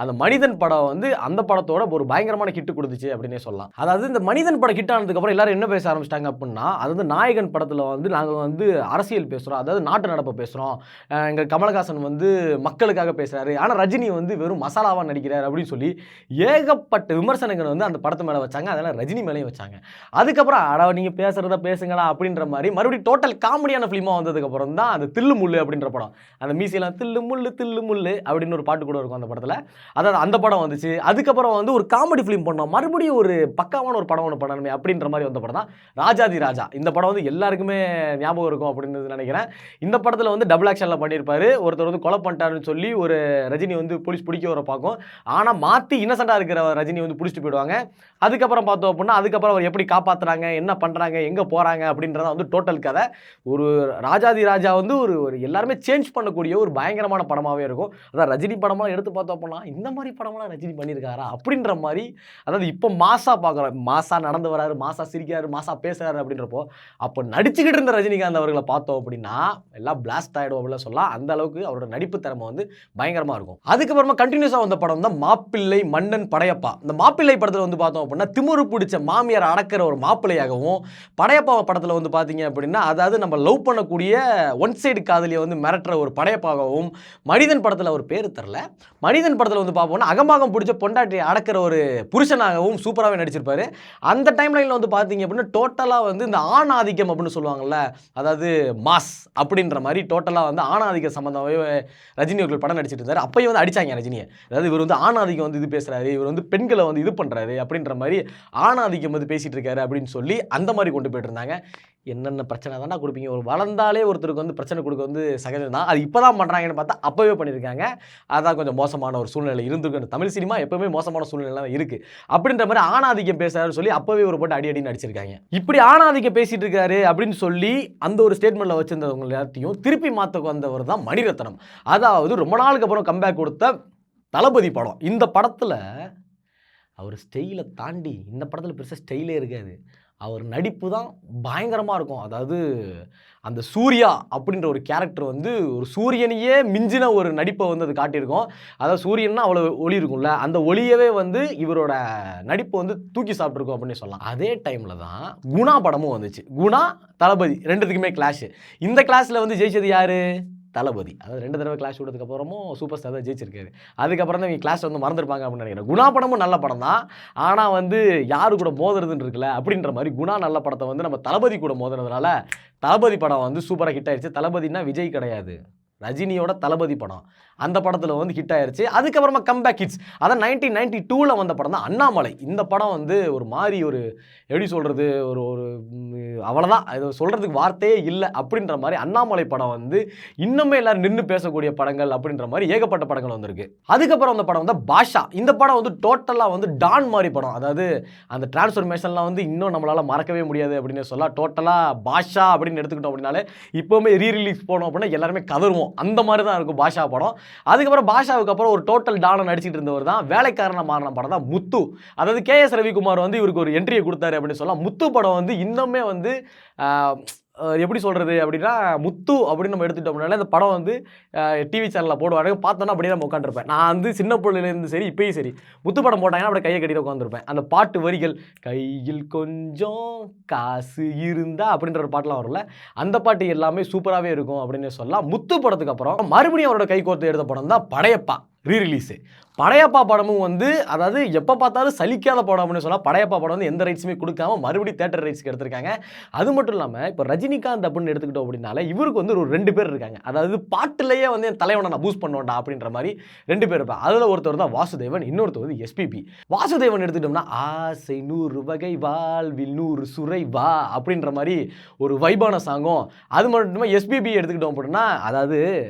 Speaker 1: அந்த மனிதன் படம் வந்து அந்த படத்தோட ஒரு பயங்கரமான ஹிட் கொடுத்துச்சு அப்படின்னே சொல்லலாம். அதாவது இந்த மனிதன் படம் ஹிட் ஆனதுக்கப்புறம் எல்லாரும் என்ன பேச ஆரம்பிச்சிட்டாங்க அப்படின்னா, அதாவது நாயகன் படத்தில் வந்து நாங்கள் வந்து அரசியல் பேசுகிறோம், அதாவது நாட்டு நடப்பை பேசுகிறோம், எங்கள் கமலஹாசன் வந்து மக்களுக்காக பேசுகிறாரு, ஆனால் ரஜினி வந்து வெறும் மசாலாவாக நடிக்கிறார் அப்படின்னு சொல்லி ஏகப்பட்ட விமர்சனங்கள் வந்து அந்த படத்து மேலே வச்சாங்க. அதெல்லாம் ரஜினி மேலேயும் வச்சாங்க. அதுக்கப்புறம் அட நீங்கள் பேசுகிறத பேசுங்களா அப்படின்ற மாதிரி மறுபடியும் டோட்டல் காமெடியான ஃபிலிமாக வந்ததுக்கப்புறம் தான் அந்த தில்லு முள்ளு அப்படின்ற படம், அந்த மீசையெல்லாம் தில்லு முள்ளு அப்படின்னு ஒரு பாட்டு கூட இருக்கும் அந்த படத்தில். அதாவது அந்த படம் வந்துச்சு. அதுக்கப்புறம் வந்து ஒரு காமெடி ஃபிலிம் பண்ணோம், மறுபடியும் ஒரு பக்காவான ஒரு படம் ஒன்று பண்ணணுமே அப்படின்ற மாதிரி வந்த படம் தான் ராஜாதி ராஜா. இந்த படம் வந்து எல்லாருக்குமே ஞாபகம் இருக்கும் அப்படின்னு நினைக்கிறேன். இந்த படத்தில் வந்து டபுள் ஆக்ஷனில் பண்ணியிருப்பாரு. ஒருத்தர் வந்து கொலை பண்ணிட்டாருன்னு சொல்லி ஒரு ரஜினி வந்து போலீஸ் பிடிக்க வர பார்க்கும், ஆனால் மாற்றி இன்னசென்ட்டாக இருக்கிற ரஜினி வந்து பிடிச்சிட்டு போயிடுவாங்க. அதுக்கப்புறம் பார்த்தோம் அப்படின்னா அதுக்கப்புறம் அவர் எப்படி காப்பாற்றுறாங்க, என்ன பண்ணுறாங்க, எங்கே போகிறாங்க அப்படின்றத வந்து டோட்டல் கதை. ஒரு ராஜாதி ராஜா வந்து ஒரு எல்லாருமே சேஞ்ச் பண்ணக்கூடிய ஒரு பயங்கரமான படமாகவே இருக்கும். அதான் ரஜினி படமாக எடுத்து பார்த்தோம் அப்படின்னா இந்த மாதிரி படம்லாம் ரஜினி பண்ணியிருக்காரா அப்படின்ற மாதிரி. அதாவது இப்போ மாசா பார்க்குறோம், மாசா நடந்து வராரு, மாசா சிரிக்கிறாரு, மாசா பேசுறாரு அப்படின்றப்போ அப்போ நடிச்சுக்கிட்டு இருந்த ரஜினிகாந்த் அவர்களை பார்த்தோம் அப்படின்னா எல்லாம் பிளாஸ்ட் ஆகிடும் அப்படின்னு சொல்லலாம். அந்த அளவுக்கு அவரோட நடிப்பு திறமை வந்து பயங்கரமாக இருக்கும். அதுக்கப்புறமா கண்டினியூஸாக வந்த படம் தான் மாப்பிள்ளை மன்னன் படையப்பா. இந்த மாப்பிள்ளை படத்தில் வந்து பார்த்தோம் அப்படின்னா திமுரு பிடிச்ச மாமியார் அடக்கிற ஒரு மாப்பிள்ளையாகவும், படையப்பா படத்தில் வந்து பார்த்தீங்க அப்படின்னா அதாவது நம்ம லவ் பண்ணக்கூடிய ஒன் சைடு காதலியை வந்து மிரட்டுற ஒரு படையப்பாகவும், மனிதன் படத்தில் ஒரு பேர் தரல, மனிதன் படத்தில் வந்து பார்ப்போம்னா அகமாகம் பிடிச்ச பொண்டாட்டியை அடக்கிற ஒரு புருஷனாகவும் சூப்பராகவே நடிச்சிருப்பாரு. அந்த டைம் லைனில் வந்து பார்த்தீங்க அப்படின்னா டோட்டலாக வந்து இந்த ஆண் ஆதிக்கம் அப்படின்னு சொல்லுவாங்கள்ல, அதாவது மாஸ் அப்படின்ற மாதிரி டோட்டலாக வந்து ஆணாதிக்க சம்மந்தமாகவே ரஜினி அவர்கள் படம் நடிச்சிட்டு இருந்தார். அப்போயும் வந்து அடித்தாங்க ரஜினியை. அதாவது இவர் வந்து ஆணாதிக்கம் வந்து இது பேசுகிறாரு, இவர் வந்து பெண்களை வந்து இது பண்ணுறாரு அப்படின்ற மாதிரி ஆணாதிக்கம் வந்து பேசிகிட்டு இருக்காரு அப்படின்னு சொல்லி அந்த மாதிரி கொண்டு போயிட்டு இருந்தாங்க. என்னென்ன பிரச்சனை தானே கொடுப்பீங்க, ஒரு வளர்ந்தாலே ஒருத்தருக்கு வந்து பிரச்சனை கொடுக்க வந்து சகஜம் தான். அது இப்போ தான் பண்ணுறாங்கன்னு பார்த்தா அப்போவே பண்ணியிருக்காங்க. அதான் கொஞ்சம் மோசமான ஒரு சூழ்நிலை இருந்திருக்கு. தமிழ் சினிமா எப்போவுமே மோசமான சூழ்நிலை தான் இருக்குது. அப்படின்ற மாதிரி ஆணாதிக்கம் பேசுறாருன்னு சொல்லி அப்போவே ஒரு போட்டு அடி நடிச்சிருக்காங்க. இப்படி ஆணாதிக்கம் பேசிட்டு இருக்காரு அப்படின்னு சொல்லி அந்த ஒரு ஸ்டேட்மெண்ட்டில் வச்சிருந்தவங்க எல்லாத்தையும் திருப்பி மாற்ற வந்தவர் தான் மணிரத்னம். அதாவது ரொம்ப நாளுக்கு அப்புறம் கம்பேக் கொடுத்த தளபதி படம். இந்த படத்தில் அவர் ஸ்டைலை தாண்டி இந்த படத்தில் பெருசாக ஸ்டைலே இருக்காது, அவர் நடிப்பு தான் பயங்கரமாக இருக்கும். அதாவது அந்த சூர்யா அப்படின்ற ஒரு கேரக்டர் வந்து ஒரு சூரியனையே மிஞ்சின ஒரு நடிப்பை வந்து அது காட்டியிருக்கோம். அதாவது சூரியன்னா அவ்வளோ ஒளி இருக்கும்ல, அந்த ஒளியவே வந்து இவரோட நடிப்பை வந்து தூக்கி சாப்பிட்ருக்கோம் அப்படின்னு சொல்லலாம். அதே டைமில் தான் குணா படமும் வந்துச்சு. குணா தளபதி ரெண்டுத்துக்குமே கிளாஷ். இந்த கிளாஸில் வந்து ஜெயிச்சது யார்? தளபதி. அதாவது 2 தடவை கிளாஸ் விட்டதுக்கு அப்புறமும் சூப்பர் ஸ்டார் தான் ஜெயிச்சிருக்காரு. அதுக்கப்புறம் தான் இவங்க கிளாஸ் வந்து மறந்துருப்பாங்க அப்படின்னு நினைக்கிறேன். குணா படமும் நல்ல படம் தான், ஆனால் வந்து யாரு கூட மோதுறதுன்னு இருக்குல்ல அப்படின்ற மாதிரி குணா நல்ல படத்தை வந்து நம்ம தளபதி கூட மோதுறதுனால தளபதி படம் வந்து சூப்பராக ஹிட் ஆயிடுச்சு. தளபதினா விஜய் கிடையாது, ரஜினியோட தளபதி படம். அந்த படத்தில் வந்து ஹிட் ஆயிடுச்சு. அதுக்கப்புறமா கம்பேக் ஹிட்ஸ், அதான் 1992 வந்த படம் தான் அண்ணாமலை. இந்த படம் வந்து ஒரு மாதிரி ஒரு எப்படி சொல்கிறது, ஒரு ஒரு அவ்வளோதான், இது சொல்கிறதுக்கு வார்த்தையே இல்லை அப்படின்ற மாதிரி அண்ணாமலை படம் வந்து இன்னுமே எல்லோரும் நின்று பேசக்கூடிய படங்கள் அப்படின்ற மாதிரி ஏகப்பட்ட படங்கள் வந்திருக்கு. அதுக்கப்புறம் அந்த படம் வந்து பாஷா. இந்த படம் வந்து டோட்டலாக வந்து டான் மாதிரி படம். அதாவது அந்த டிரான்ஸ்ஃபர்மேஷன்லாம் வந்து இன்னும் நம்மளால் மறக்கவே முடியாது அப்படின்னு சொல்லலாம். டோட்டலாக பாஷா அப்படின்னு எடுத்துக்கிட்டோம் அப்படின்னாலே இப்போவுமே ரீரிலீஸ் போனோம் அப்படின்னா எல்லாருமே கதறுவோம். அந்த மாதிரி தான் இருக்கும் பாஷா படம். அதுக்கப்புறம் பாஷாவுக்கு அப்புறம் ஒரு டோட்டல் டானை நடிச்சிட்டு இருந்தவர் தான் வேலைக்காரனா மாறின படம் தான் முத்து. அதாவது KS ரவிக்குமார் வந்து இவருக்கு ஒரு என்ட்ரியை கொடுத்தாரு அப்படின்னு சொல்லலாம். முத்து படம் வந்து இன்னுமே வந்து எப்படி சொல்கிறது அப்படின்னா, முத்து அப்படின்னு நம்ம எடுத்துட்டோம்னாலே அந்த படம் வந்து டிவி சேனலில் போடுவாங்க. பார்த்தோன்னா அப்படியே நம்ம உட்காந்துருப்பேன். நான் வந்து சின்ன பிள்ளையிலேருந்து சரி, இப்பயும் சரி, முத்து படம் போட்டாங்கன்னா அப்படியே கையை கட்டிட்டு உட்காந்துருப்பேன். அந்த பாட்டு வரிகள், கையில் கொஞ்சம் காசு இருந்தா அப்படின்ற ஒரு பாட்டுலாம் வரும்ல, அந்த பாட்டு எல்லாமே சூப்பராகவே இருக்கும் அப்படின்னு சொல்லலாம். முத்து படத்துக்கு அப்புறம் மறுபடியும் அவரோட கை கோர்த்து எடுத்த படம் தான் படையப்பா ரீரிலீஸு. படையப்பா படமும் வந்து அதாவது எப்போ பார்த்தாலும் சலிக்காத படம் அப்படின்னு சொல்லலாம். படையப்பா படம் வந்து எந்த ரைட்ஸுமே கொடுக்காம மறுபடியும் தியேட்டர் ரைட்ஸ்க்கு எடுத்திருக்காங்க. அது மட்டும் இல்லாமல் இப்போ ரஜினிகாந்த் அப்படின்னு எடுத்துக்கிட்டோம் அப்படின்னால இவருக்கு வந்து ஒரு 2 பேர் இருக்காங்க. அதாவது பாட்டுலேயே வந்து என் தலைவனை நான் பூஸ்ட் பண்ணுவேன்டா அப்படின்ற மாதிரி 2 பேர் இருப்பாங்க. அதில் ஒருத்தர் தான் வாசுதேவன், இன்னொருத்தர் வந்து எஸ்பிபி. வாசுதேவன் எடுத்துக்கிட்டோம்னா ஆசை 100 வகை வாழ்வில் 100 சுரை வா அப்படின்ற மாதிரி ஒரு வைபான சாங்கும், அது மட்டுமே எஸ்பிபி எடுத்துக்கிட்டோம் அப்படின்னா, அதாவது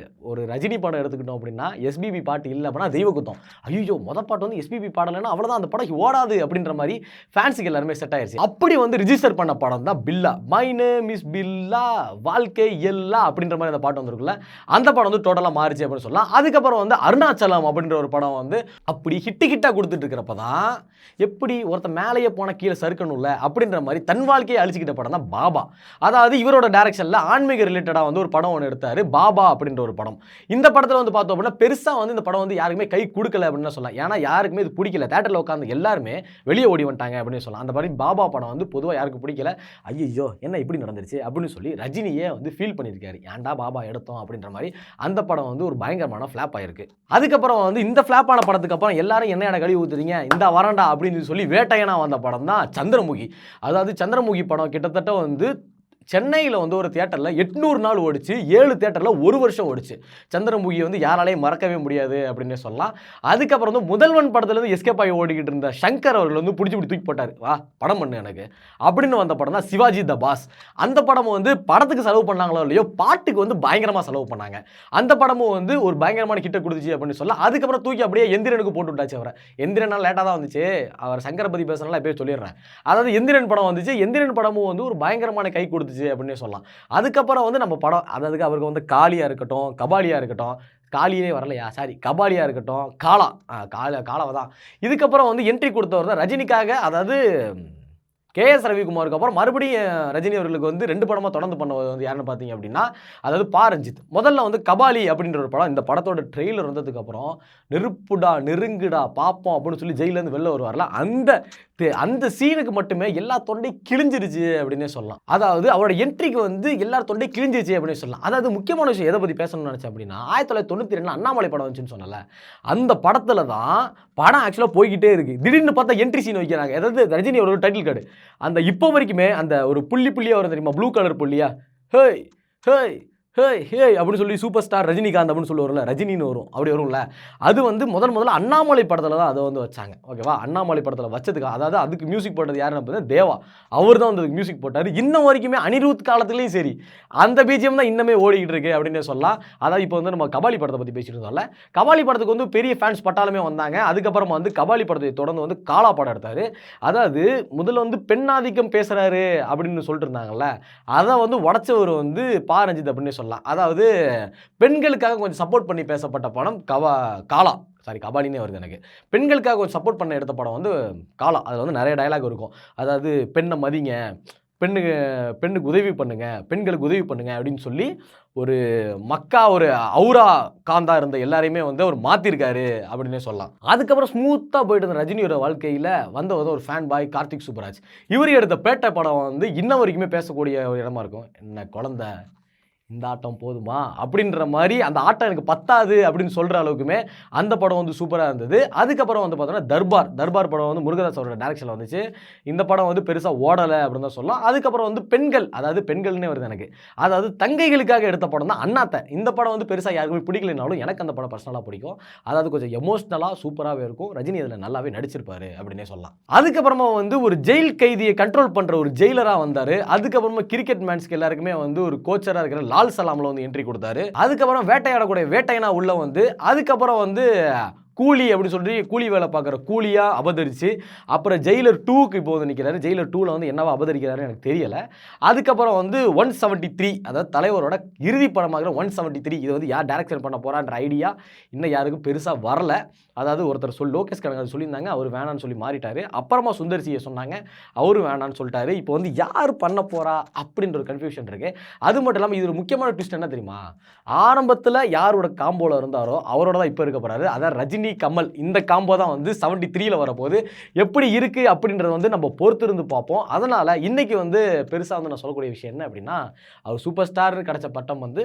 Speaker 1: ஒரு ரஜினி படம் எடுத்துக்கிட்டோம் அப்படின்னா எஸ்பிபி பாட்டு இல்லை அப்படின்னா தெய்வ குத்தம். ஐயோ பாட்டு வந்து எஸ்பிபி பாடலைன்னா அவ்வளோதான், அந்த படம் ஓடாது அப்படின்ற மாதிரி ஃபேன்ஸுக்கு எல்லாருமே செட் ஆயிடுச்சு. அப்படி வந்து ரிஜிஸ்டர் பண்ண படம் தான் பில்லா. மை நேம் இஸ் பில்லா, வாழ்க்கை எல்லா அப்படின்ற மாதிரி அந்த பாட்டு வந்துருக்குல்ல, அந்த படம் வந்து டோட்டலாக மாறிச்சு அப்படின்னு சொல்லலாம். அதுக்கப்புறம் வந்து அருணாச்சலம் அப்படின்ற ஒரு படம் வந்து அப்படி ஹிட்டாக கொடுத்துட்டு இருக்கிறப்ப தான் எப்படி ஒருத்தன் மேலேயே போனால் கீழே சறுக்கணும்ல அப்படின்ற மாதிரி தன் வாழ்க்கையை அழிச்சிக்கிட்ட படம் தான் பாபா. அதாவது இவரோட டைரக்ஷனில் ஆன்மீக ரிலேட்டடாக வந்து ஒரு படம் ஒன்று எடுத்தார், பாபா அப்படின்ற ஒரு படம். இந்த படத்தில் வந்து பார்த்தோம் அப்படின்னா பெருசாக வந்து இந்த படம் வந்து யாருக்குமே கை கொடுக்கல அப்படின்னு சொல்லலாம். ஏன்னா யாருக்குமே இது பிடிக்கல, தேட்டரில் உட்காந்து எல்லாருமே வெளியே ஓடி வந்துட்டாங்க அப்படின்னு சொல்லலாம். அந்த மாதிரி பாபா படம் வந்து பொதுவாக யாருக்கும் பிடிக்கல. ஐயோ என்ன இப்படி நடந்துருச்சு அப்படின்னு சொல்லி ரஜினியே வந்து ஃபீல் பண்ணியிருக்காரு, ஏன்டா பாபா எடுத்தோம் அப்படின்ற மாதிரி. அந்த படம் வந்து ஒரு பயங்கரமான ஃப்ளாப் ஆயிருக்கு. அதுக்கப்புறம் வந்து இந்த ஃப்ளாப் ஆன படத்துக்கு அப்புறம் எல்லாரும் என்ன கழுவி ஊத்துறீங்க இந்த வரண்டா அப்படின்னு சொல்லி வேட்டையனா வந்த படம் தான் சந்திரமுகி. அதாவது சந்திரமுகி படம் கிட்டத்தட்ட வந்து சென்னையில் வந்து ஒரு தியேட்டரில் 800 நாள் ஓடிச்சு, 7 தியேட்டரில் 1 வருஷம் ஓடிச்சு. சந்திரமுகி வந்து யாராலையும் மறக்கவே முடியாது அப்படின்னு சொல்லலாம். அதுக்கப்புறம் வந்து முதல்வன் படத்துலேருந்து எஸ்கேப் ஆகி ஓடிக்கிட்டு இருந்த சங்கர் அவர்கள் வந்து பிடிச்சி தூக்கி போட்டார், வா படம் பண்ணு எனக்கு அப்படின்னு வந்த படம் தான் சிவாஜி த பாஸ். அந்த படமும் வந்து படத்துக்கு செலவு பண்ணாங்களோ இல்லையோ பாட்டுக்கு வந்து பயங்கரமாக செலவு பண்ணாங்க. அந்த படமும் வந்து ஒரு பயங்கரமான கிட்ட கொடுத்துச்சு அப்படின்னு சொல்லலாம். அதுக்கப்புறம் தூக்கி அப்படியே எந்திரனுக்கு போட்டு விட்டாச்சு அவரை. எந்திரனால் லேட்டாக தான் வந்துச்சு, அவர் சங்கரை பற்றி பேசுறதுனால எப்போயே சொல்லிடுறேன். அதாவது எந்திரன் படம் வந்துச்சு, எந்திரன் படமும் வந்து ஒரு பயங்கரமான கை கொடுத்துச்சு அப்படின்னு சொல்லலாம். அதுக்கப்புறம் வந்து நம்ம படம் அதாவது அவருக்கு வந்து காளியா இருக்கட்டும், கபாலியா இருக்கட்டும், காளியே வரலையா சாரி கபாலியா இருக்கட்டும், காலாவை தான். இதுக்கப்புறம் வந்து என்ட்ரி கொடுத்தவர் தான் ரஜினிக்காக. அதாவது கேஎஸ் ரவிக்குமாருக்கு அப்புறம் மறுபடியும் ரஜினி அவர்களுக்கு வந்து 2 படமாக தொடர்ந்து பண்ணது வந்து யாருன்னு பார்த்தீங்க அப்படின்னா, அதாவது பா ரஞ்சித். முதல்ல வந்து கபாலி அப்படின்ற ஒரு படம், இந்த படத்தோட ட்ரெய்லர் வந்ததுக்கப்புறம் நெருப்புடா நெருங்குடா பார்ப்போம் அப்படின்னு சொல்லி ஜெயிலேருந்து வெளில வருவார்ல, அந்த சீனுக்கு மட்டுமே எல்லா தொண்டை கிழிஞ்சிருச்சு அப்படின்னே சொல்லலாம். அதாவது அவரோட என்ட்ரிக்கு வந்து எல்லா தொண்டை கிழிஞ்சிருச்சு அப்படின்னு சொல்லலாம். அதாவது முக்கியமான விஷயம் எதை பற்றி பேசணும்னு நினச்சேன் அப்படின்னா, 1992 அண்ணாமலை படம் வந்துச்சுன்னு சொன்னல, அந்த படத்தில் தான் படம் ஆக்சுவலாக போய்கிட்டே இருக்குது. திடீர்னு பார்த்தா என்ட்ரி சீன் வைக்கிறாங்க. அதாவது ரஜினி ஒரு டைட்டில் கார்டு, அந்த இப்போ வரைக்குமே அந்த ஒரு புள்ளியாக வரும் தெரியுமா, ப்ளூ கலர் புள்ளியா, ஹேய் ஹேய் ஹேய் ஹேய் அப்படின்னு சொல்லி சூப்பர் ஸ்டார் ரஜினிகாந்த் அப்படின்னு சொல்லி வரும்ல, ரஜினின்னு வரும், அப்படி வரும்ல. அது வந்து முதல்ல அண்ணாமலை படத்தில் தான் அதை வந்து வச்சாங்க. ஓகேவா, அண்ணாமலை படத்தில் வச்சதுக்கு அதாவது அதுக்கு மியூசிக் போட்டது யாருன்னு பார்த்தீங்கன்னா தேவா. அவர் தான் வந்து மியூசிக் போட்டார். இன்னும் வரைக்குமே அனிருத் காலத்துலேயும் சரி அந்த பிஜிஎம் தான் இன்னமே ஓடிக்கிட்டு இருக்கு அப்படின்னு சொல்லலாம். அதாவது இப்போ வந்து நம்ம கபாலி படத்தை பற்றி பேசிட்டு இருந்தோம்ல, கபாலி படத்துக்கு வந்து பெரிய ஃபேன்ஸ் பட்டாலுமே வந்தாங்க. அதுக்கப்புறமா வந்து கபாலி படத்தை தொடர்ந்து வந்து காலா படம் எடுத்தார். அதாவது முதல்ல வந்து பெண்ணாதிக்கம் பேசுகிறாரு அப்படின்னு சொல்லிட்டு இருந்தாங்கல்ல, அதை வந்து உடச்சவர் வந்து பா ரஞ்சித் அப்படின்னு சொல்லலாம். அதாவது பெண்களுக்காக கொஞ்சம் சப்போர்ட் பண்ணி பேசப்பட்ட படம் காலா, சாரி கபாலினே வருது எனக்கு. பெண்களுக்காக கொஞ்சம் சப்போர்ட் பண்ண எடுத்த படம் வந்து காலா. அதில் வந்து நிறைய டயலாக் இருக்கும். அதாவது பெண்ணை மதிங்க, பெண்ணுக்கு உதவி பண்ணுங்க, பெண்களுக்கு உதவி பண்ணுங்க அப்படின்னு சொல்லி ஒரு ஒரு அவுரா காந்தா இருந்த எல்லாரையுமே வந்து அவர் மாற்றிருக்காரு அப்படின்னே சொல்லலாம். அதுக்கப்புறம் ஸ்மூத்தாக போயிட்டு இருந்த ரஜினியோட வாழ்க்கையில் வந்து ஒரு ஃபேன் பாய் கார்த்திக் சுப்பராஜ். இவர் எடுத்த பேட்டை படம் வந்து இன்ன வரைக்குமே பேசக்கூடிய ஒரு இடமா இருக்கும். என்ன குழந்தை இந்த ஆட்டம் போதுமா அப்படின்ற மாதிரி, அந்த ஆட்டம் எனக்கு பத்தாது அப்படின்னு சொல்கிற அளவுக்குமே அந்த படம் வந்து சூப்பராக இருந்தது. அதுக்கப்புறம் வந்து பார்த்தோன்னா தர்பார் படம் வந்து முருகதாஸ் அவரோட டைரக்ஷனில் வந்துச்சு. இந்த படம் வந்து பெருசாக ஓடலை அப்படின்னு தான் சொல்லலாம். அதுக்கப்புறம் வந்து பெண்கள், அதாவது பெண்கள்னே வருது எனக்கு, அதாவது தங்கைகளுக்காக எடுத்த படம் தான் அண்ணாத்தை. இந்த படம் வந்து பெருசாக யாருக்குமே பிடிக்கலைனாலும் எனக்கு அந்த படம் பர்சனலாக பிடிக்கும். அதாவது கொஞ்சம் எமோஷ்னலாக சூப்பராகவே இருக்கும். ரஜினி அதில் நல்லாவே நடிச்சிருப்பாரு அப்படின்னே சொல்லலாம். அதுக்கப்புறமா வந்து ஒரு ஜெயில் கைதியை கண்ட்ரோல் பண்ணுற ஒரு ஜெயிலராக வந்தார். அதுக்கப்புறமா கிரிக்கெட் மேன்ஸ்க்கு எல்லாருக்குமே வந்து ஒரு கோச்சராக இருக்கிற லால் சலாம்ல வந்து என்ட்ரி கொடுத்தாரு. அதுக்கப்புறம் வேட்டையாடக்கூடிய வேட்டையனா உள்ள வந்து, அதுக்கப்புறம் வந்து கூலி அப்படின்னு சொல்லி கூலி வேலை பார்க்குற கூலியாக அபதரிச்சு அப்புறம் ஜெயிலர் 2க்கு இப்போ வந்து நிற்கிறாரு. ஜெயிலர் 2ல் வந்து என்னவா அபதரிக்கிறாருன்னு எனக்கு தெரியலை. அதுக்கப்புறம் வந்து 173 அதாவது தலைவரோட இறுதி படமாகிற 173 இது வந்து யார் டைரக்ஷன் பண்ண போகிறான்ற ஐடியா இன்னும் யாருக்கும் பெருசாக வரல. அதாவது ஒருத்தர் லோகேஷ் கனகராஜ் சொல்லியிருந்தாங்க, அவர் வேணான்னு சொல்லி மாறிட்டாரு. அப்புறமா சுந்தர் சியை சொன்னாங்க, அவரும் வேணான்னு சொல்லிட்டாரு. இப்போ வந்து யார் பண்ண போகிறா அப்படின்ற ஒரு கன்ஃபியூஷன் இருக்குது. அது மட்டும் இல்லாமல் இது ஒரு முக்கியமான ட்விஸ்ட் என்ன தெரியுமா? ஆரம்பத்தில் யாரோட காம்போவில் இருந்தாரோ அவரோட தான் இப்போ இருக்க போகிறாரு. அதான் ரஜினி கமல் இந்த காம்போ தான் வந்து 73ல் வரப்போகுது. எப்படி இருக்குது அப்படின்றத வந்து நம்ம பொறுத்திருந்து பார்ப்போம். அதனால் இன்றைக்கி வந்து பெருசாக வந்து நான் சொல்லக்கூடிய விஷயம் என்ன அப்படின்னா, அவர் சூப்பர் ஸ்டார்னு கிடச்ச பட்டம் வந்து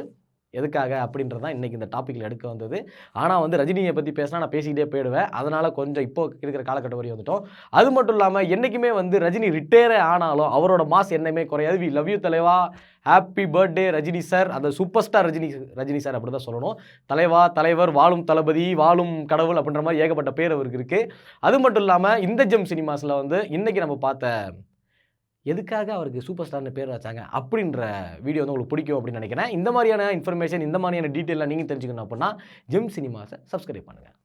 Speaker 1: எதுக்காக அப்படின்றது தான் இன்றைக்கி இந்த டாப்பிக்கில் எடுக்க வந்தது. ஆனால் வந்து ரஜினியை பற்றி பேசினா நான் பேசிக்கிட்டே போயிடுவேன். அதனால் கொஞ்சம் இப்போ இருக்கிற காலகட்டம் வரையும் வந்துட்டோம். அது மட்டும் இல்லாமல் என்றைக்குமே வந்து ரஜினி ரிட்டையரே ஆனாலும் அவரோட மாஸ் என்னையுமே குறையாது. வி லவ் யூ தலைவா, ஹாப்பி பர்த்டே ரஜினி சார். அந்த சூப்பர் ஸ்டார் ரஜினி சார் அப்படி தான் சொல்லணும். தலைவா, தலைவர், வாழும் தளபதி, வாழும் கடவுள் அப்படின்ற மாதிரி ஏகப்பட்ட பேர் அவருக்கு இருக்குது. அது மட்டும் இல்லாமல் இந்த ஜெம் சினிமாஸில் வந்து இன்றைக்கி நம்ம பார்த்த எதுக்காக அவருக்கு சூப்பர் ஸ்டார்னு பேர் வச்சாங்க அப்படின்ற வீடியோ வந்து உங்களுக்கு பிடிக்கும் அப்படின்னு நினைக்கிறேன். இந்த மாதிரியான இன்ஃபர்மேஷன், இந்த மாதிரியான டீட்டெயிலாக நீங்கள் தெரிஞ்சுக்கணும் அப்படின்னா ஜெம் சினிமாஸை சப்ஸ்கிரைப் பண்ணுங்கள்.